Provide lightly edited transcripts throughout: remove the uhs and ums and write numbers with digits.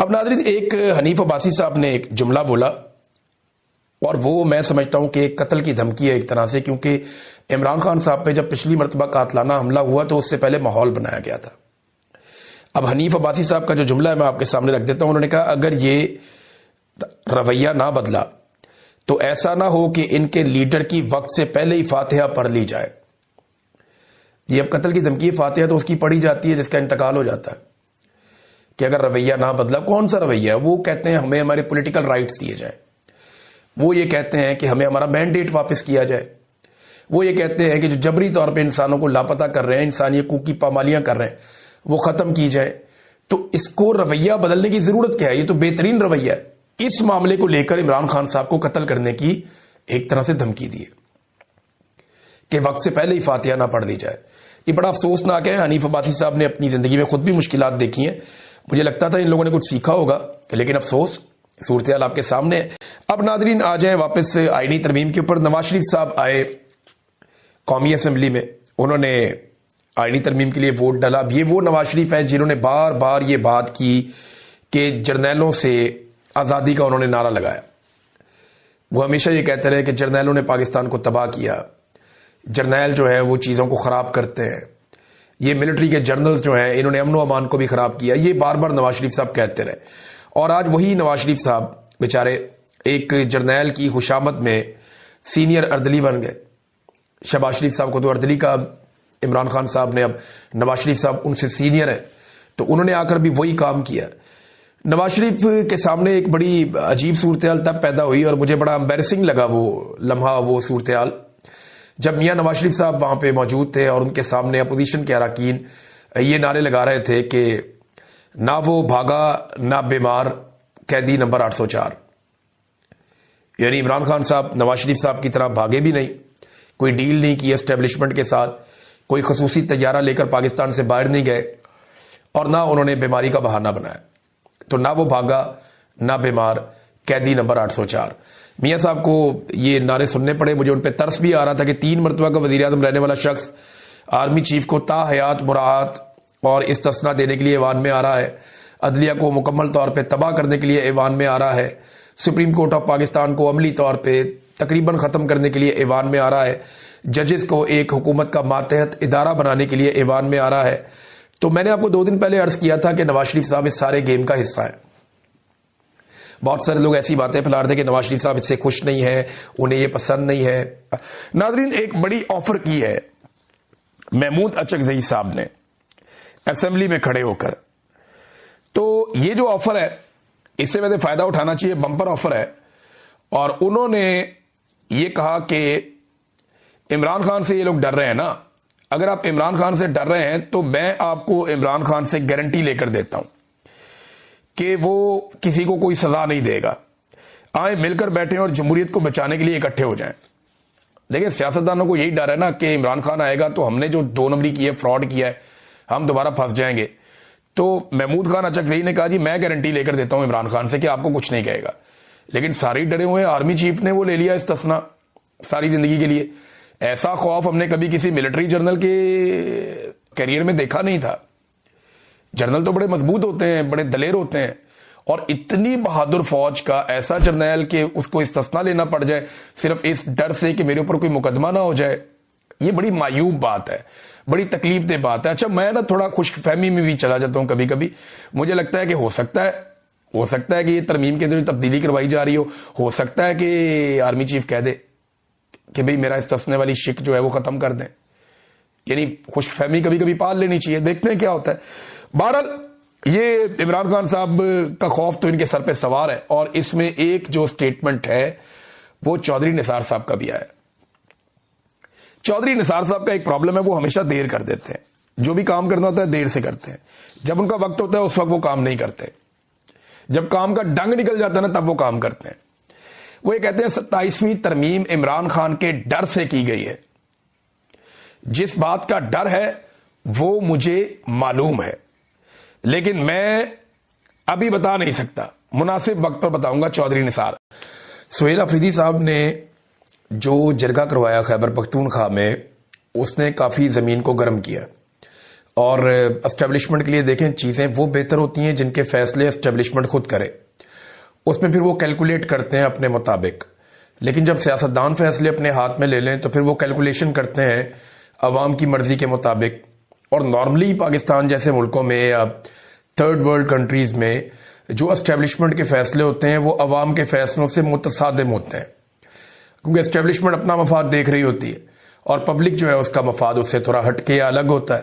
اب ناظرین، ایک حنیف عباسی صاحب نے ایک جملہ بولا اور وہ میں سمجھتا ہوں کہ ایک قتل کی دھمکی ہے ایک طرح سے، کیونکہ عمران خان صاحب پہ جب پچھلی مرتبہ قاتلانہ حملہ ہوا تو اس سے پہلے ماحول بنایا گیا تھا۔ اب حنیف عباسی صاحب کا جو جملہ ہے میں آپ کے سامنے رکھ دیتا ہوں۔ انہوں نے کہا اگر یہ رویہ نہ بدلا تو ایسا نہ ہو کہ ان کے لیڈر کی وقت سے پہلے ہی فاتحہ پڑھ لی جائے۔ یہ اب قتل کی دھمکی، فاتحہ تو اس کی پڑھی جاتی ہے جس کا انتقال ہو جاتا ہے، کہ اگر رویہ نہ بدلا۔ کون سا رویہ ہے؟ وہ کہتے ہیں ہمیں ہمارے پولیٹیکل رائٹس دیے جائیں، وہ یہ کہتے ہیں کہ ہمیں ہمارا مینڈیٹ واپس کیا جائے، وہ یہ کہتے ہیں کہ جو جبری طور پہ انسانوں کو لاپتہ کر رہے ہیں، انسانی حقوق کی پامالیاں کر رہے ہیں، وہ ختم کی جائے۔ تو اس کو رویہ بدلنے کی ضرورت کیا ہے؟ یہ تو بہترین رویہ ہے۔ اس معاملے کو لے کر عمران خان صاحب کو قتل کرنے کی ایک طرح سے دھمکی دی ہے کہ وقت سے پہلے ہی فاتحہ نہ پڑھ لی جائے۔ یہ بڑا افسوسناک ہے۔ حنیف عباسی صاحب نے اپنی زندگی میں خود بھی مشکلات دیکھی ہیں، مجھے لگتا تھا ان لوگوں نے کچھ سیکھا ہوگا، لیکن افسوس صورتحال آپ کے سامنے ہے۔ اب ناظرین آ جائیں واپس آئینی ترمیم کے اوپر۔ نواز شریف صاحب آئے قومی اسمبلی میں، انہوں نے آئینی ترمیم کے لیے ووٹ ڈالا۔ اب یہ وہ نواز شریف ہیں جنہوں نے بار بار یہ بات کی کہ جرنیلوں سے آزادی کا انہوں نے نعرہ لگایا۔ وہ ہمیشہ یہ کہتے رہے کہ جرنیلوں نے پاکستان کو تباہ کیا، جرنیل جو ہے وہ چیزوں کو خراب کرتے ہیں، یہ ملٹری کے جرنلز جو ہیں انہوں نے امن و امان کو بھی خراب کیا۔ یہ بار بار نواز شریف صاحب کہتے رہے، اور آج وہی نواز شریف صاحب بیچارے ایک جرنیل کی خوشامد میں سینئر اردلی بن گئے۔ شہباز شریف صاحب کو تو اردلی کا عمران خان صاحب نے، اب نواز شریف صاحب ان سے سینئر ہیں، تو انہوں نے آ کر بھی وہی کام کیا۔ نواز شریف کے سامنے ایک بڑی عجیب صورتحال تب پیدا ہوئی، اور مجھے بڑا امبیرسنگ لگا وہ لمحہ، وہ صورتحال، جب میاں نواز شریف صاحب وہاں پہ موجود تھے اور ان کے سامنے اپوزیشن کے اراکین یہ نعرے لگا رہے تھے کہ نہ وہ بھاگا نہ بیمار، قیدی نمبر 804۔ یعنی عمران خان صاحب نواز شریف صاحب کی طرح بھاگے بھی نہیں، کوئی ڈیل نہیں کی اسٹیبلشمنٹ کے ساتھ، کوئی خصوصی طیارہ لے کر پاکستان سے باہر نہیں گئے، اور نہ انہوں نے بیماری کا بہانہ بنایا۔ تو نہ وہ بھاگا نہ بیمار، قیدی نمبر 804۔ میاں صاحب کو یہ نعرے سننے پڑے، مجھے ان پہ ترس بھی آ رہا تھا کہ 3 مرتبہ کا وزیر اعظم رہنے والا شخص آرمی چیف کو تا حیات مراعات اور استثنا دینے کے لیے ایوان میں آ رہا ہے، عدلیہ کو مکمل طور پہ تباہ کرنے کے لیے ایوان میں آ رہا ہے، سپریم کورٹ آف پاکستان کو عملی طور پہ تقریباً ختم کرنے کے لیے ایوان میں آ رہا ہے، ججز کو ایک حکومت کا ماتحت ادارہ بنانے کے لیے ایوان میں آ رہا ہے۔ تو میں نے آپ کو 2 دن پہلے عرض کیا تھا کہ نواز شریف صاحب اس سارے گیم کا حصہ ہیں۔ بہت سارے لوگ ایسی باتیں پھیلا رہے تھے کہ نواز شریف صاحب اس سے خوش نہیں ہیں، انہیں یہ پسند نہیں ہے۔ ناظرین، ایک بڑی آفر کی ہے محمود اچکزئی صاحب نے اسمبلی میں کھڑے ہو کر، تو یہ جو آفر ہے اس سے ویسے فائدہ اٹھانا چاہیے، بمپر آفر ہے۔ اور انہوں نے یہ کہا کہ عمران خان سے یہ لوگ ڈر رہے ہیں نا، اگر آپ عمران خان سے ڈر رہے ہیں تو میں آپ کو عمران خان سے گارنٹی لے کر دیتا ہوں کہ وہ کسی کو کوئی سزا نہیں دے گا۔ آئیں مل کر بیٹھیں اور جمہوریت کو بچانے کے لیے اکٹھے ہو جائیں۔ دیکھیں، سیاستدانوں کو یہی ڈر ہے نا کہ عمران خان آئے گا تو ہم نے جو 2 نمبری کی ہے، فراڈ کیا ہے، ہم دوبارہ پھنس جائیں گے۔ تو محمود خان اچکزئی نے کہا جی میں گارنٹی لے کر دیتا ہوں عمران خان سے کہ آپ کو کچھ نہیں کہے گا، لیکن سارے ڈرے ہوئے ہیں۔ آرمی چیف نے وہ لے لیا استثنا ساری زندگی کے لیے۔ ایسا خوف ہم نے کبھی کسی ملٹری جنرل کے کیریئر میں دیکھا نہیں تھا۔ جنرل تو بڑے مضبوط ہوتے ہیں، بڑے دلیر ہوتے ہیں، اور اتنی بہادر فوج کا ایسا جرنیل کہ اس کو استثنا لینا پڑ جائے صرف اس ڈر سے کہ میرے اوپر کوئی مقدمہ نہ ہو جائے، یہ بڑی معیوب بات ہے، بڑی تکلیف دہ بات ہے۔ اچھا، میں نا تھوڑا خوش فہمی میں بھی چلا جاتا ہوں کبھی کبھی، مجھے لگتا ہے کہ ہو سکتا ہے کہ یہ ترمیم کے اندر تبدیلی کروائی جا رہی ہو سکتا ہے کہ آرمی چیف کہہ دے کہ بھئی میرا استثنے والی شک جو ہے وہ ختم کر دیں۔ یعنی خوش فہمی کبھی کبھی پال لینی چاہیے، دیکھتے ہیں کیا ہوتا ہے۔ بہرحال یہ عمران خان صاحب کا خوف تو ان کے سر پہ سوار ہے، اور اس میں ایک جو سٹیٹمنٹ ہے وہ چودھری نثار صاحب کا بھی آیا۔ چودھری نثار صاحب کا ایک پرابلم ہے، وہ ہمیشہ دیر کر دیتے ہیں، جو بھی کام کرنا ہوتا ہے دیر سے کرتے ہیں، جب ان کا وقت ہوتا ہے اس وقت وہ کام نہیں کرتے، جب کام کا ڈنگ نکل جاتا ہے نا تب وہ کام کرتے ہیں۔ وہ یہ کہتے ہیں 27ویں ترمیم عمران خان کے ڈر سے کی گئی ہے، جس بات کا ڈر ہے وہ مجھے معلوم ہے، لیکن میں ابھی بتا نہیں سکتا، مناسب وقت پر بتاؤں گا۔ چودھری نثار سہیل افریدی صاحب نے جو جرگہ کروایا خیبر پختونخوا میں، اس نے کافی زمین کو گرم کیا، اور اسٹیبلشمنٹ کے لیے دیکھیں چیزیں وہ بہتر ہوتی ہیں جن کے فیصلے اسٹیبلشمنٹ خود کرے، اس میں پھر وہ کیلکولیٹ کرتے ہیں اپنے مطابق. لیکن جب سیاستدان فیصلے اپنے ہاتھ میں لے لیں تو پھر وہ کیلکولیشن کرتے ہیں عوام کی مرضی کے مطابق. اور نارملی پاکستان جیسے ملکوں میں یا تھرڈ ورلڈ کنٹریز میں جو اسٹیبلشمنٹ کے فیصلے ہوتے ہیں وہ عوام کے فیصلوں سے متصادم ہوتے ہیں، کیونکہ اسٹیبلشمنٹ اپنا مفاد دیکھ رہی ہوتی ہے اور پبلک جو ہے اس کا مفاد اس سے تھوڑا ہٹ کے الگ ہوتا ہے.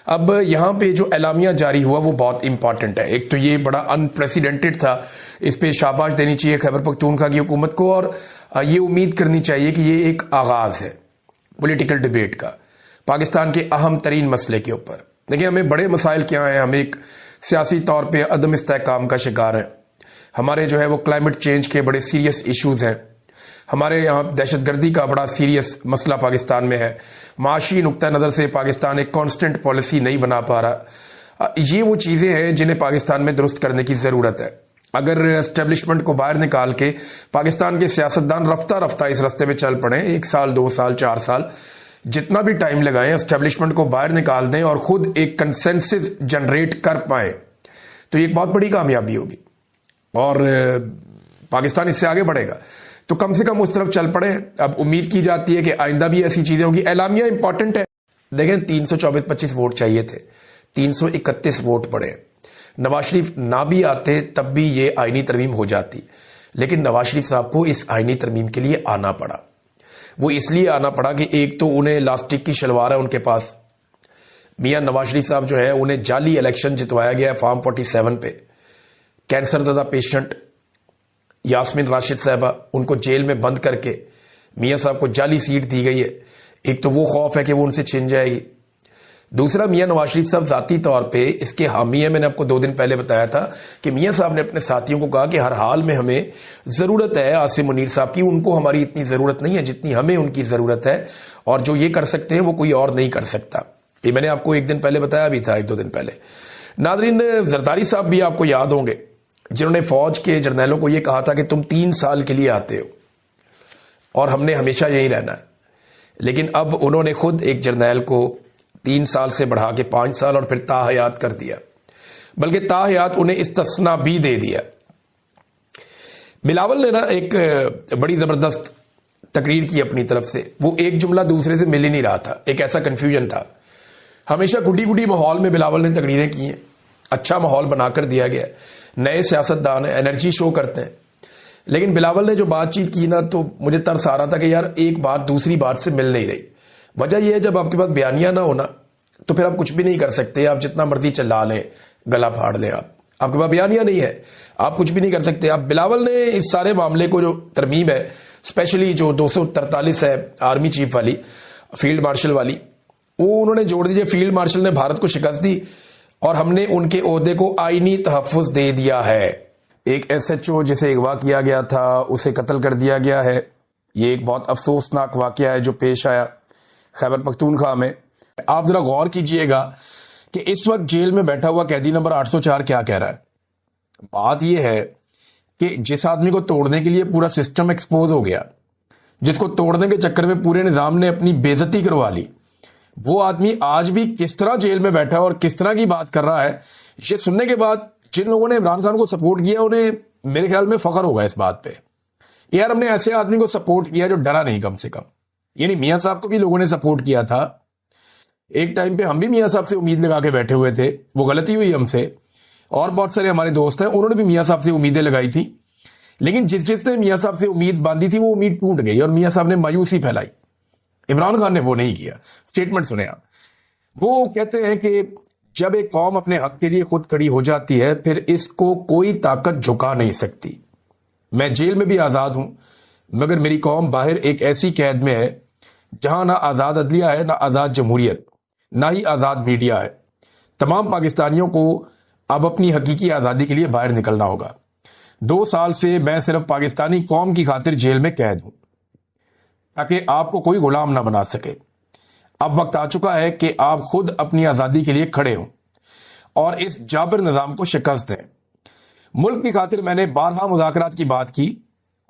اب یہاں پہ جو اعلامیہ جاری ہوا وہ بہت امپورٹنٹ ہے. ایک تو یہ بڑا انپریسیڈنٹڈ تھا، اس پہ شاباش دینی چاہیے خیبر پختونخوا کی حکومت کو، اور یہ امید کرنی چاہیے کہ یہ ایک آغاز ہے پولیٹیکل ڈیبیٹ کا پاکستان کے اہم ترین مسئلے کے اوپر. دیکھیں ہمیں بڑے مسائل کیا ہیں، ہم ایک سیاسی طور پہ عدم استحکام کا شکار ہیں، ہمارے جو ہے وہ کلائمیٹ چینج کے بڑے سیریس ایشوز ہیں، ہمارے یہاں دہشت گردی کا بڑا سیریس مسئلہ پاکستان میں ہے، معاشی نقطہ نظر سے پاکستان ایک کانسٹنٹ پالیسی نہیں بنا پا رہا. یہ وہ چیزیں ہیں جنہیں پاکستان میں درست کرنے کی ضرورت ہے. اگر اسٹیبلشمنٹ کو باہر نکال کے پاکستان کے سیاستدان رفتہ رفتہ اس رستے پہ چل پڑیں، 1 سال 2 سال 4 سال جتنا بھی ٹائم لگائیں، اسٹیبلشمنٹ کو باہر نکال دیں اور خود ایک کنسنسس جنریٹ کر پائیں تو یہ ایک بہت بڑی کامیابی ہوگی اور پاکستان اس سے آگے بڑھے گا. تو کم سے کم اس طرف چل پڑے. اب امید کی جاتی ہے کہ آئندہ بھی ایسی چیزیں ہوگی. اعلامیہ امپورٹنٹ ہے. دیکھیں 324-25 ووٹ چاہیے تھے، 331 ووٹ پڑے. نواز شریف نہ بھی آتے تب بھی یہ آئینی ترمیم ہو جاتی، لیکن نواز شریف صاحب کو اس آئینی ترمیم کے لیے آنا پڑا. وہ اس لیے آنا پڑا کہ ایک تو انہیں لاسٹک کی شلوار ہے ان کے پاس. میاں نواز شریف صاحب جو ہے انہیں جعلی الیکشن جتوایا گیا ہے فارم 47 پہ. کینسر زدہ پیشنٹ یاسمین راشد صاحبہ ان کو جیل میں بند کر کے میاں صاحب کو جعلی سیٹ دی گئی ہے. ایک تو وہ خوف ہے کہ وہ ان سے چھن جائے گی، دوسرا میاں نواز شریف صاحب ذاتی طور پہ اس کے حامی ہیں. میں نے آپ کو 2 دن پہلے بتایا تھا کہ میاں صاحب نے اپنے ساتھیوں کو کہا کہ ہر حال میں ہمیں ضرورت ہے عاصم منیر صاحب کی، ان کو ہماری اتنی ضرورت نہیں ہے جتنی ہمیں ان کی ضرورت ہے، اور جو یہ کر سکتے ہیں وہ کوئی اور نہیں کر سکتا. یہ میں نے آپ کو 1 دن پہلے بتایا بھی تھا، 1-2 دن پہلے. ناظرین، زرداری صاحب بھی آپ کو یاد ہوں گے جنہوں نے فوج کے جرنیلوں کو یہ کہا تھا کہ تم 3 سال کے لیے آتے ہو اور ہم نے ہمیشہ یہی رہنا ہے. لیکن اب انہوں نے خود ایک جرنیل کو 3 سال سے بڑھا کے 5 سال اور پھر تا حیات کر دیا، بلکہ تا حیات انہیں استثناء بھی دے دیا. بلاول نے نا ایک بڑی زبردست تقریر کی اپنی طرف سے. وہ ایک جملہ دوسرے سے مل ہی نہیں رہا تھا، ایک ایسا کنفیوژن تھا. ہمیشہ گڈی گڈی ماحول میں بلاول نے تقریریں کی ہیں، اچھا ماحول بنا کر دیا گیا. نئے سیاستدان ہیں، انرجی شو کرتے ہیں. لیکن بلاول نے جو بات چیت کی نا تو مجھے ترس آ رہا تھا کہ یار ایک بات دوسری بات سے مل نہیں رہی. وجہ یہ ہے جب آپ کے پاس بیانیہ نہ ہونا تو پھر آپ کچھ بھی نہیں کر سکتے. آپ جتنا مرضی چلا لیں، گلا پھاڑ لیں، آپ کے پاس بیانیہ نہیں ہے، آپ کچھ بھی نہیں کر سکتے. اب بلاول نے اس سارے معاملے کو جو ترمیم ہے، اسپیشلی جو 243 ہے آرمی چیف والی، فیلڈ مارشل والی، وہ انہوں نے جوڑ دیجئے. فیلڈ مارشل نے بھارت کو شکست دی اور ہم نے ان کے عہدے کو آئینی تحفظ دے دیا ہے. ایک SHO جسے اغوا کیا گیا تھا اسے قتل کر دیا گیا ہے. یہ ایک بہت افسوسناک واقعہ ہے جو پیش آیا خیبر پختونخوا میں. آپ ذرا غور کیجئے گا کہ اس وقت جیل میں بیٹھا ہوا قیدی نمبر 804 کیا کہہ رہا ہے. بات یہ ہے کہ جس آدمی کو توڑنے کے لیے پورا سسٹم ایکسپوز ہو گیا، جس کو توڑنے کے چکر میں پورے نظام نے اپنی بے عزتی کروا لی، وہ آدمی آج بھی کس طرح جیل میں بیٹھا ہے اور کس طرح کی بات کر رہا ہے. یہ سننے کے بعد جن لوگوں نے عمران خان کو سپورٹ کیا انہیں میرے خیال میں فخر ہوگا اس بات پہ، یار ہم نے ایسے آدمی کو سپورٹ کیا جو ڈرا نہیں کم سے کم. یعنی میاں صاحب کو بھی لوگوں نے سپورٹ کیا تھا ایک ٹائم پہ، ہم بھی میاں صاحب سے امید لگا کے بیٹھے ہوئے تھے، وہ غلطی ہوئی ہم سے، اور بہت سارے ہمارے دوست ہیں انہوں نے بھی میاں صاحب سے امیدیں لگائی تھی. لیکن جس نے میاں صاحب سے امید باندھی تھی وہ امید ٹوٹ گئی اور میاں صاحب نے مایوسی پھیلائی. عمران خان نے وہ نہیں کیا. سٹیٹمنٹ سنیں آپ. وہ کہتے ہیں کہ جب ایک قوم اپنے حق کے لیے خود کھڑی ہو جاتی ہے پھر اس کو کوئی طاقت جھکا نہیں سکتی. میں جیل میں بھی آزاد ہوں مگر میری قوم باہر ایک ایسی قید میں ہے جہاں نہ آزاد عدلیہ ہے، نہ آزاد جمہوریت، نہ ہی آزاد میڈیا ہے. تمام پاکستانیوں کو اب اپنی حقیقی آزادی کے لیے باہر نکلنا ہوگا. 2 سال سے میں صرف پاکستانی قوم کی خاطر جیل میں قید ہوں تاکہ آپ کو کوئی غلام نہ بنا سکے. اب وقت آ چکا ہے کہ آپ خود اپنی آزادی کے لیے کھڑے ہوں اور اس جابر نظام کو شکست دیں. ملک کی خاطر میں نے بارہا مذاکرات کی بات کی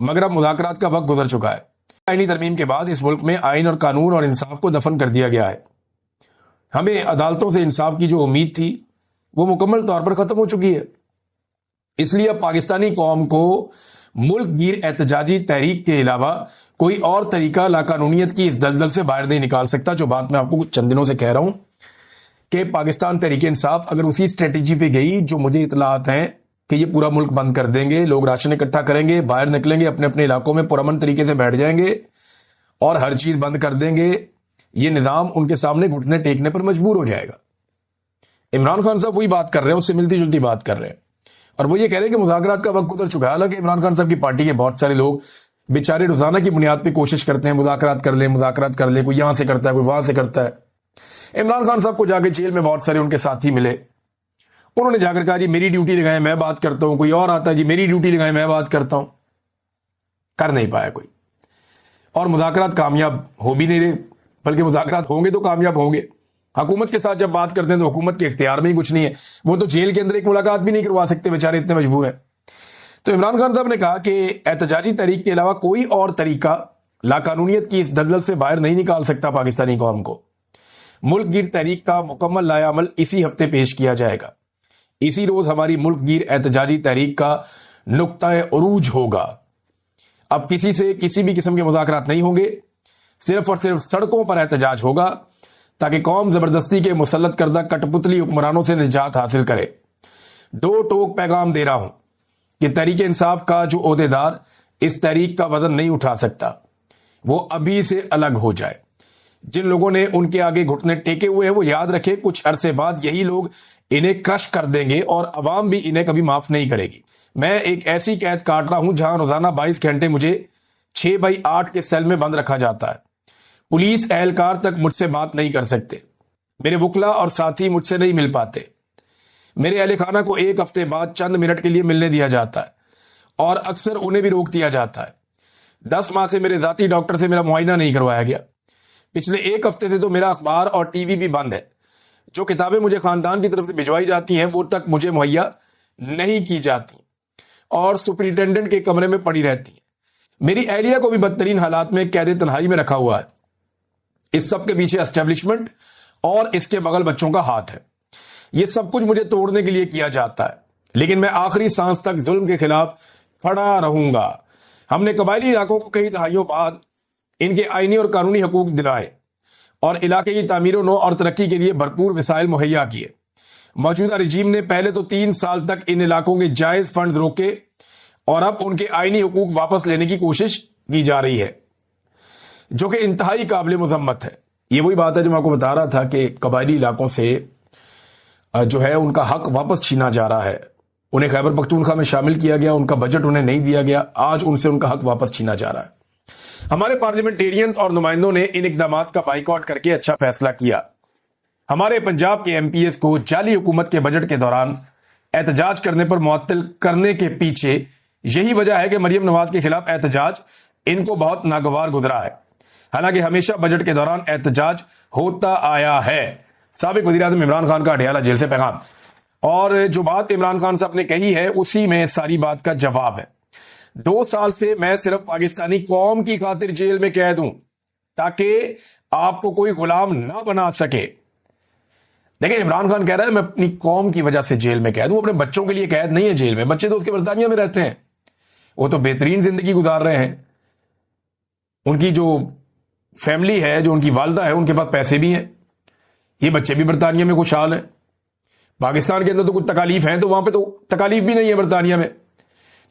مگر اب مذاکرات کا وقت گزر چکا ہے. آئینی ترمیم کے بعد اس ملک میں آئین اور قانون اور انصاف کو دفن کر دیا گیا ہے. ہمیں عدالتوں سے انصاف کی جو امید تھی وہ مکمل طور پر ختم ہو چکی ہے. اس لیے اب پاکستانی قوم کو ملک گیر احتجاجی تحریک کے علاوہ کوئی اور طریقہ لاقانونیت کی اس دلدل سے باہر نہیں نکال سکتا. جو بات میں آپ کو چند دنوں سے کہہ رہا ہوں کہ پاکستان تحریک انصاف اگر اسی اسٹریٹجی پہ گئی جو مجھے اطلاعات ہیں کہ یہ پورا ملک بند کر دیں گے, لوگ راشن اکٹھا کریں گے, باہر نکلیں گے, اپنے اپنے علاقوں میں پرامن طریقے سے بیٹھ جائیں گے اور ہر چیز بند کر دیں گے, یہ نظام ان کے سامنے گھٹنے ٹیکنے پر مجبور ہو جائے گا. عمران خان صاحب وہی بات کر رہے ہیں, اس سے ملتی جلتی بات کر رہے ہیں, اور وہ یہ کہہ رہے ہیں کہ مذاکرات کا وقت گزر چکا ہے. حالانکہ عمران خان صاحب کی پارٹی کے بہت سارے لوگ بیچارے روزانہ کی بنیاد پہ کوشش کرتے ہیں مذاکرات کر لیں, کوئی یہاں سے کرتا ہے, کوئی وہاں سے کرتا ہے. عمران خان صاحب کو جا کے جیل میں بہت سارے ان کے ساتھی ملے, انہوں نے جا کر کہا جی میری ڈیوٹی لگائیں میں بات کرتا ہوں. کوئی اور آتا ہے جی میری ڈیوٹی لگائیں میں بات کرتا ہوں. کر نہیں پایا کوئی, اور مذاکرات کامیاب ہو بھی نہیں رہے, بلکہ مذاکرات ہوں گے تو کامیاب ہوں گے. حکومت کے ساتھ جب بات کرتے ہیں تو حکومت کے اختیار میں ہی کچھ نہیں ہے, وہ تو جیل کے اندر ایک ملاقات بھی نہیں کروا سکتے, بیچارے اتنے مجبور ہیں. تو عمران خان صاحب نے کہا کہ احتجاجی تحریک کے علاوہ کوئی اور طریقہ لاقانونیت کی اس دلدل سے باہر نہیں نکال سکتا پاکستانی قوم کو. ملک گیر تحریک کا مکمل لائحہ عمل اسی ہفتے پیش کیا جائے گا. اسی روز ہماری ملک گیر احتجاجی تحریک کا نقطہ عروج ہوگا. اب کسی سے کسی بھی قسم کے مذاکرات نہیں ہوں گے, صرف اور صرف سڑکوں پر احتجاج ہوگا تاکہ قوم زبردستی کے مسلط کردہ کٹ پتلی حکمرانوں سے نجات حاصل کرے. دو ٹوک پیغام دے رہا ہوں کہ تحریک انصاف کا جو عہدیدار اس تحریک کا وزن نہیں اٹھا سکتا وہ ابھی سے الگ ہو جائے. جن لوگوں نے ان کے آگے گھٹنے ٹیکے ہوئے ہیں وہ یاد رکھے کچھ عرصے بعد یہی لوگ انہیں کرش کر دیں گے اور عوام بھی انہیں کبھی معاف نہیں کرے گی. میں ایک ایسی قید کاٹ رہا ہوں جہاں روزانہ 22 گھنٹے مجھے 6x8 کے سیل میں بند رکھا جاتا ہے. پولیس اہلکار تک مجھ سے بات نہیں کر سکتے, میرے وکلا اور ساتھی مجھ سے نہیں مل پاتے, میرے اہل خانہ کو ایک ہفتے بعد چند منٹ کے لیے ملنے دیا جاتا ہے اور اکثر انہیں بھی روک دیا جاتا ہے. 10 ماہ سے میرے ذاتی ڈاکٹر سے میرا معائنہ نہیں کروایا گیا. پچھلے ایک ہفتے سے تو میرا اخبار اور ٹی وی بھی بند ہے. جو کتابیں مجھے خاندان کی طرف سے بھجوائی جاتی ہیں وہ تک مجھے مہیا نہیں کی جاتی اور سپرنٹینڈنٹ کے کمرے میں پڑی رہتی ہیں. میری اہلیہ کو بھی بدترین حالات میں قید تنہائی میں رکھا ہوا ہے. اس سب کے پیچھے اسٹیبلشمنٹ اور اس کے بغل بچوں کا ہاتھ ہے. یہ سب کچھ مجھے توڑنے کے لیے کیا جاتا ہے, لیکن میں آخری سانس تک ظلم کے خلاف کھڑا رہوں گا. ہم نے قبائلی علاقوں کو کئی دہائیوں بعد ان کے آئینی اور قانونی حقوق دلائے اور علاقے کی تعمیر و نو اور ترقی کے لیے بھرپور وسائل مہیا کیے. موجودہ رجیم نے پہلے تو 3 سال تک ان علاقوں کے جائز فنڈز روکے اور اب ان کے آئینی حقوق واپس لینے کی کوشش کی جا رہی ہے, جو کہ انتہائی قابل مذمت ہے. یہ وہی بات ہے جو میں آپ کو بتا رہا تھا کہ قبائلی علاقوں سے جو ہے ان کا حق واپس چھینا جا رہا ہے. انہیں خیبر پختونخوا میں شامل کیا گیا, ان کا بجٹ انہیں نہیں دیا گیا, آج ان سے ان کا حق واپس چھینا جا رہا ہے. ہمارے پارلیمنٹیرینز اور نمائندوں نے ان اقدامات کا بائیکاٹ کر کے اچھا فیصلہ کیا. ہمارے پنجاب کے ایم پی ایس کو جعلی حکومت کے بجٹ کے دوران احتجاج کرنے پر معطل کرنے کے پیچھے یہی وجہ ہے کہ مریم نواز کے خلاف احتجاج ان کو بہت ناگوار گزرا ہے. حالانکہ ہمیشہ بجٹ کے دوران احتجاج ہوتا آیا ہے. سابق وزیر اعظم عمران خان کا اڈیالہ جیل سے پیغام, اور جو بات عمران خان صاحب نے کہی ہے اسی میں ساری بات کا جواب ہے. 2 سال سے میں صرف پاکستانی قوم کی خاطر جیل میں قید ہوں تاکہ آپ کو کوئی غلام نہ بنا سکے. دیکھیں عمران خان کہہ رہا ہے میں اپنی قوم کی وجہ سے جیل میں قید ہوں, اپنے بچوں کے لیے قید نہیں ہے جیل میں. بچے تو اس کے برطانیہ میں رہتے ہیں, وہ تو بہترین زندگی گزار رہے ہیں. ان کی جو فیملی ہے, جو ان کی والدہ ہے, ان کے پاس پیسے بھی ہیں. یہ بچے بھی برطانیہ میں خوشحال ہیں. پاکستان کے اندر تو کچھ تکالیف ہیں تو وہاں پہ تو تکالیف بھی نہیں ہے برطانیہ میں.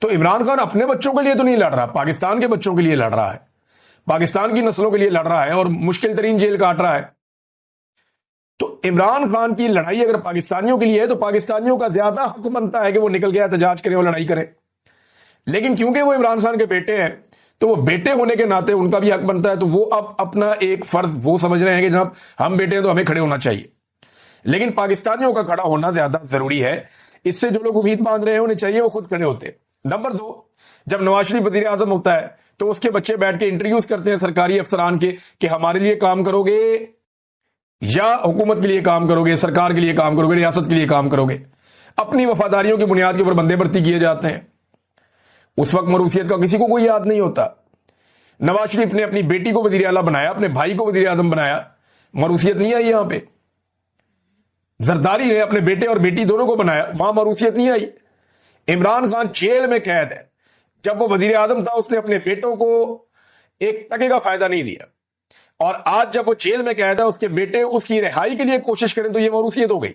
تو عمران خان اپنے بچوں کے لیے تو نہیں لڑ رہا, پاکستان کے بچوں کے لیے لڑ رہا ہے, پاکستان کی نسلوں کے لیے لڑ رہا ہے اور مشکل ترین جیل کاٹ رہا ہے. تو عمران خان کی لڑائی اگر پاکستانیوں کے لیے ہے تو پاکستانیوں کا زیادہ حق بنتا ہے کہ وہ نکل کے احتجاج کریں اور لڑائی کریں. لیکن کیونکہ وہ عمران خان کے بیٹے ہیں تو وہ بیٹے ہونے کے ناطے ان کا بھی حق بنتا ہے, تو وہ اب اپنا ایک فرض وہ سمجھ رہے ہیں کہ جناب ہم بیٹے ہیں تو ہمیں کھڑے ہونا چاہیے. لیکن پاکستانیوں کا کھڑا ہونا زیادہ ضروری ہے. اس سے جو لوگ امید باندھ رہے ہیں انہیں چاہیے وہ خود کھڑے ہوتے. نمبر 2, جب نواز شریف وزیر اعظم ہوتا ہے تو اس کے بچے بیٹھ کے انٹرویوز کرتے ہیں سرکاری افسران کے کہ ہمارے لیے کام کرو گے یا حکومت کے لیے کام کرو گے, سرکار کے لیے کام کرو گے, ریاست کے لیے کام کرو گے. اپنی وفاداریوں کی بنیاد کے اوپر بندے بھرتی کیے جاتے ہیں. اس وقت مروثیت کا کسی کو کوئی یاد نہیں ہوتا. نواز شریف نے اپنی بیٹی کو وزیر اعلیٰ بنایا, اپنے بھائی کو وزیر اعظم بنایا, مروثیت نہیں آئی یہاں پہ. زرداری نے اپنے بیٹے اور بیٹی دونوں کو بنایا, وہاں موروثیت نہیں آئی. عمران خان جیل میں قید ہے, جب وہ وزیر اعظم تھا اس نے اپنے بیٹوں کو ایک ٹکے کا فائدہ نہیں دیا, اور آج جب وہ جیل میں قید ہے اس کے بیٹے اس کی رہائی کے لیے کوشش کریں تو یہ موروثیت ہو گئی.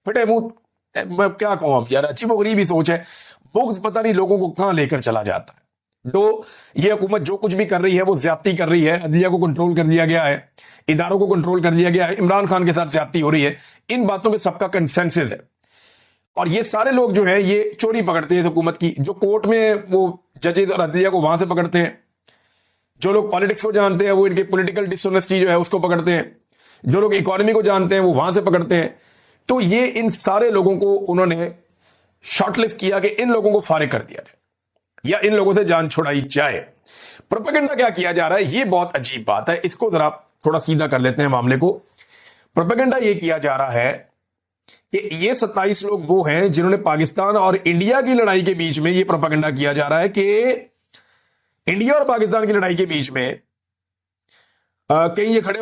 پھٹے منہ, میں کیا کہوں اب یار, عجیب و غریب ہی سوچ ہے. بغض پتہ نہیں لوگوں کو کہاں لے کر چلا جاتا ہے. تو یہ حکومت جو کچھ بھی کر رہی ہے وہ زیادتی کر رہی ہے, عدلیہ کو کنٹرول کر دیا گیا ہے, اداروں کو کنٹرول کر دیا گیا ہے, عمران خان کے ساتھ زیادتی ہو رہی ہے. ان باتوں پہ سب کا کنسنسس ہے, اور یہ سارے لوگ جو ہیں یہ چوری پکڑتے ہیں اس حکومت کی. جو کورٹ میں وہ ججز اور عدلیہ کو وہاں سے پکڑتے ہیں, جو لوگ پالیٹکس کو جانتے ہیں وہ ان کے پولیٹیکل ڈسونیسٹی جو ہے اس کو پکڑتے ہیں, جو لوگ اکانومی کو جانتے ہیں وہ وہاں سے پکڑتے ہیں. تو یہ ان سارے لوگوں کو انہوں نے شارٹ لسٹ کیا کہ ان لوگوں کو فارغ کر دیا جائے یا ان لوگوں سے جان چھڑائی جائے. پروپیگنڈا کیا کیا جا رہا ہے, یہ بہت عجیب بات ہے, اس کو ذرا تھوڑا سیدھا کر لیتے ہیں معاملے کو. پروپیگنڈا یہ کیا جا رہا ہے کہ یہ 27 لوگ وہ ہیں جنہوں نے پاکستان اور انڈیا کی لڑائی کے بیچ میں, یہ پروپیگنڈا کیا جا رہا ہے کہ انڈیا اور پاکستان کی لڑائی کے بیچ میں کہیں یہ کھڑے